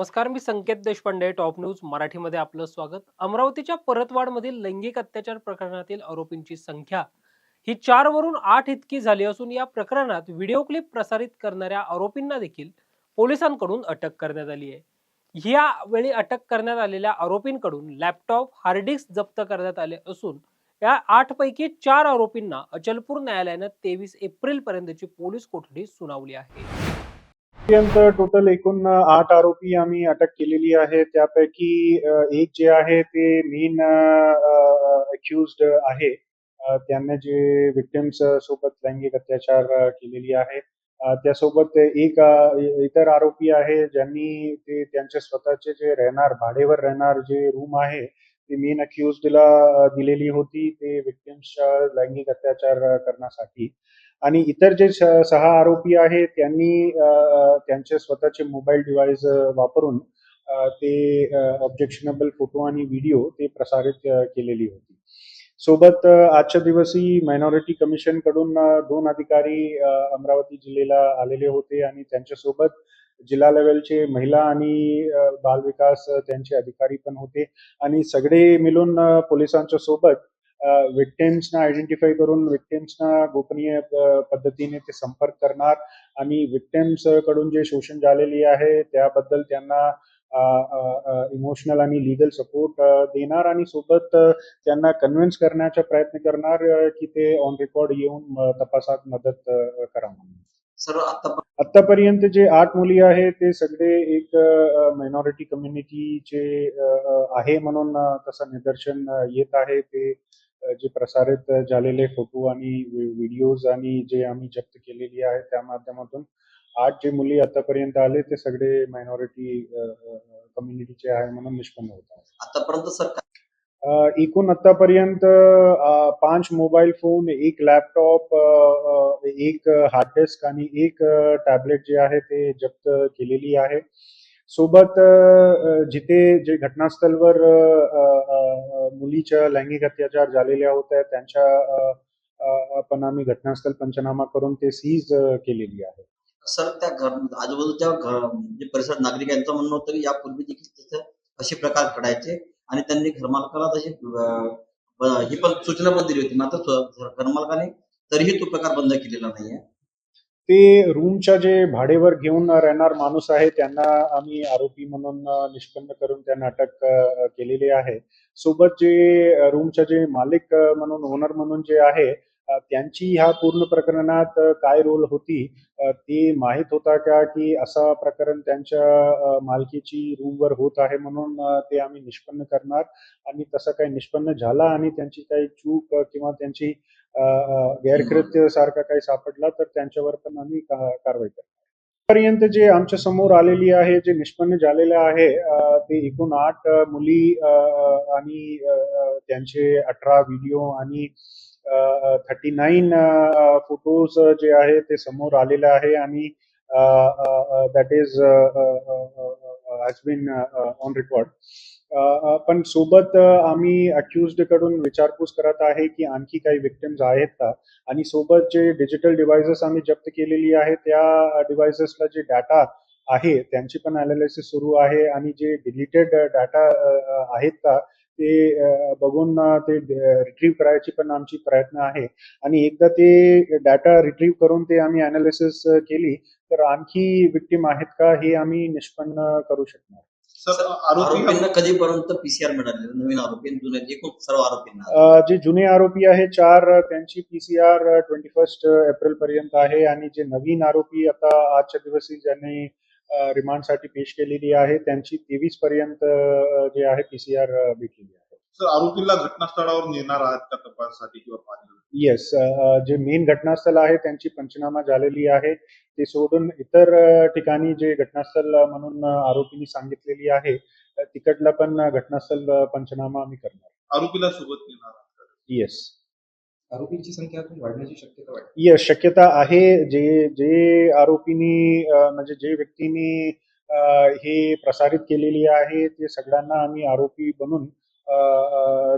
नमस्कार, मी संकेत Deshpande. Top news मराठीमध्ये आपलं स्वागत. अमरावतीच्या परतवाडमधील लैंगिक अत्याचार प्रकरणातील आरोपींची संख्या ही 4 वरून 8 इतकी झाली असून या प्रकरणात व्हिडिओ क्लिप प्रसारित करणाऱ्या आरोपींना देखील पोलिसांकडून अटक करण्यात आली आहे. यावेळी अटक करण्यात आलेल्या आरोपींकडून लॅपटॉप, हार्ड डिस्क जप्त करण्यात आले असून या 8 पैकी 4 आरोपींना अचलपूर न्यायालयानं 23 एप्रिल पर्यंतची पोलीस कोठडी सुनावली आहे. पर्यंत टोटल एकूण 8 आरोपी आम्ही अटक केलेली आहे. त्यापैकी एक जे आहे ते मेन अक्युज्ड आहे. त्यांना जे विक्टिम्स सोबत लैंगिक अत्याचार केलेली आहे. त्यासोबत एक इतर आरोपी आहे ज्यांनी ते त्यांचे स्वतःचे जे भाडेवर राहणार जे रूम आहे ती मेन अक्युज्डला दिलेली होती ते विक्टिम्सच्या लैंगिक अत्याचार करण्यासाठी. आणि इतर जे 6 आरोपी आहेत त्यांनी त्यांचे स्वतःचे मोबाईल डिव्हाइस वापरून ते ऑब्जेक्शनेबल फोटो आणि व्हिडिओ ते प्रसारित केलेली होती. सोबत आजच्या दिवशी मायनॉरिटी कमिशन कडून 2 अधिकारी अमरावती जिल्ह्याला आलेले होते आणि त्यांच्यासोबत जिल्हा लेवलचे महिला आणि बाल विकास त्यांचे अधिकारी पण होते आणि सगळे मिळून पोलिसांच्या सोबत विक्टिम्सना आयडेंटिफाय करून विक्टिम्सना गोपनीय पद्धतीने ते संपर्क करणार आणि विक्टिम्स कडून जे शोषण झालेली आहे त्याबद्दल त्यांना इमोशनल आणि लीगल सपोर्ट देणार आणि सोबत त्यांना कन्व्हिन्स करण्याचा प्रयत्न करणार की ते ऑन रेकॉर्ड येऊन तपासात मदत करा म्हणून. सर आतापर्यंत जे 8 मुली आहे ते सगळे एक मायनॉरिटी कम्युनिटीचे आहे म्हणून तसं निदर्शन येत आहे. ते जे प्रसारित झालेले फोटो आणि व्हिडिओज आणि जे आम्ही जप्त केलेली आहे त्या माध्यमातून 8 जे मुली आतापर्यंत आले ते सगळे मायनॉरिटी कम्युनिटीचे आहे म्हणून निष्पन्न होत आहे. आतापर्यंत सर एकूण आतापर्यंत 5 mobile phone, 1 laptop, 1 hard disk आणि 1 टॅबलेट जे आहे ते जप्त केलेली आहे. सोबत जिथे जे घटनास्थळावर मुलीच्या लैंगिक अत्याचार झालेल्या होत्या त्यांच्या पण आम्ही घटनास्थळ पंचनामा करून ते सीज केलेली आहे. सर त्या आजूबाजूच्या म्हणजे परिसर नागरिकांचं म्हणणं होतं की यापूर्वी देखील तिथे असे प्रकार घडायचे आणि त्यांनी घरमालकाला तशी ही पण सूचना पण दिली होती, मात्र घरमालकाने तरीही तो प्रकार बंद केलेला नाहीये. ते रूमच्या जे भाडेवर घेऊन राहणार माणूस आहे त्यांना आम्ही आरोपी म्हणून निष्पन्न करून त्यांना अटक केलेली आहे. सोबत जे रूमच्या जे मालिक म्हणून ओनर म्हणून जे आहे त्यांची ह्या पूर्ण प्रकरणात काय रोल होती ते माहीत होता का की असा प्रकरण त्यांच्या मालकीची रूमवर होत आहे म्हणून ते आम्ही निष्पन्न करणार आणि तसं काही निष्पन्न झाला आणि त्यांची काही चूक किंवा त्यांची गैरकृत्य सारखा काही सापडला तर त्यांच्यावर पण आम्ही कारवाई करणार. पर्यंत जे आमच्या समोर आलेली आहे जे निष्पन्न झालेलं आहे ते एकूण 8 मुली आणि त्यांचे 18 व्हिडिओ आणि 39 फोटोज जे आहे ते समोर आलेले आहे आणि that is has been on record. पण सोबत आम्ही अक्युज्ड कडून विचारपूस करत आहे की आणखी काही विक्टिम्स आहेत का आणि सोबत जे डिजिटल डिव्हाइसेस आम्ही जप्त केलेली आहे त्या डिव्हाइसेसला जे डाटा आहे त्यांची पण अनालिसिस सुरू आहे आणि जे डिलीटेड डाटा आहेत का ते बघून ते रिट्रीव्ह करायची पण आमची प्रयत्न आहे आणि एकदा ते डाटा रिट्रीव्ह करून ते आम्ही अनालिसिस केली तर आणखी विक्टिम आहेत का हे आम्ही निष्पन्न करू शकणार. सर आरोपींना कधीपर्यंत पीसीआर मिळाले, नवीन आरोपी जुने एकूण सर्व आरोपींना? जे जुने आरोपी आहे 4 त्यांची पीसीआर 21 एप्रिल पर्यंत आहे आणि जे नवीन आरोपी आता आजच्या दिवशी ज्यांनी रिमांडसाठी पेश केलेली आहे त्यांची 23 पर्यंत जे आहे पीसीआर भेटलेली आहे. सर आरोपीला घटनास्थळावर नेणार आहात का तपासासाठी किंवा पाहणी? येस, जे मेन घटनास्थळ आहे त्यांची पंचनामा झालेली आहे. ते सोडून इतर ठिकाणी जे घटनास्थळ म्हणून आरोपींनी सांगितलेली आहे तिकडला पण घटनास्थळ पंचनामा आम्ही करणार. आरोपीला सोबत नेणार आहात का? येस. आरोपींची संख्या अजून वाढण्याची शक्यता वाटते? येस, शक्यता आहे. जे आरोपींनी म्हणजे जे व्यक्तींनी हे प्रसारित केलेली आहे ते सगळ्यांना आम्ही आरोपी बनून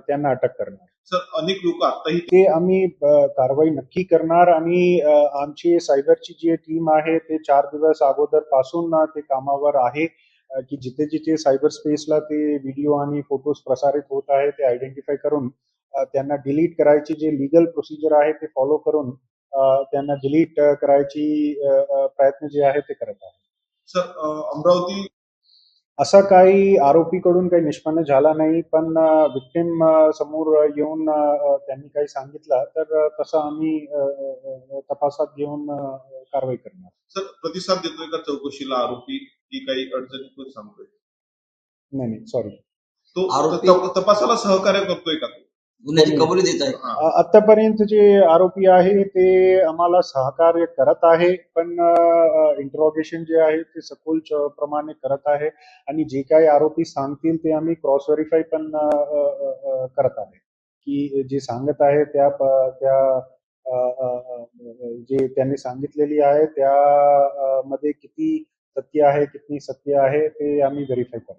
त्यांना अटक करणार. सर अनेक लोक आताही ते आम्ही कारवाई नक्की करणार आणि आमची सायबरची जी टीम आहे ते 4 दिवस अगोदर पासून ते कामावर आहे की जिथे जिथे सायबर स्पेसला ते व्हिडिओ आणि फोटोज प्रसारित होत आहे ते आयडेंटिफाय करून त्यांना डिलीट करायची जे लीगल प्रोसिजर आहे ते फॉलो करून त्यांना डिलीट करायची प्रयत्न जे आहे ते करत आहे. सर अमरावती असा काही आरोपीकडून काही निष्पन्न झाला नाही, पण विक्टिम समोर येऊन त्यांनी काही सांगितलं तर तसं आम्ही तपासात घेऊन कारवाई करणार. सर प्रतिसाद देतोय का चौकशीला आरोपी की काही अडचणीतून सांगतोय? नाही सॉरी. तो आरोपी- तपासाला सहकार्य करतोय का तो? गुन्ह्याची कबुली देत आहे. हा. आतापर्यंत जे आरोपी आहे ते आम्हाला सहकार्य करत आहे, पण इंट्रॉगेशन जे आहे ते सखोल प्रमाणे करत आहे आणि जे काही आरोपी सांगतील ते आम्ही क्रॉस व्हेरीफाय पण करत आहे की जे सांगत आहे त्या जे त्यांनी सांगितलेली आहे त्या मध्ये किती सत्य आहे किती सत्य आहे ते आम्ही व्हेरीफाय करतो.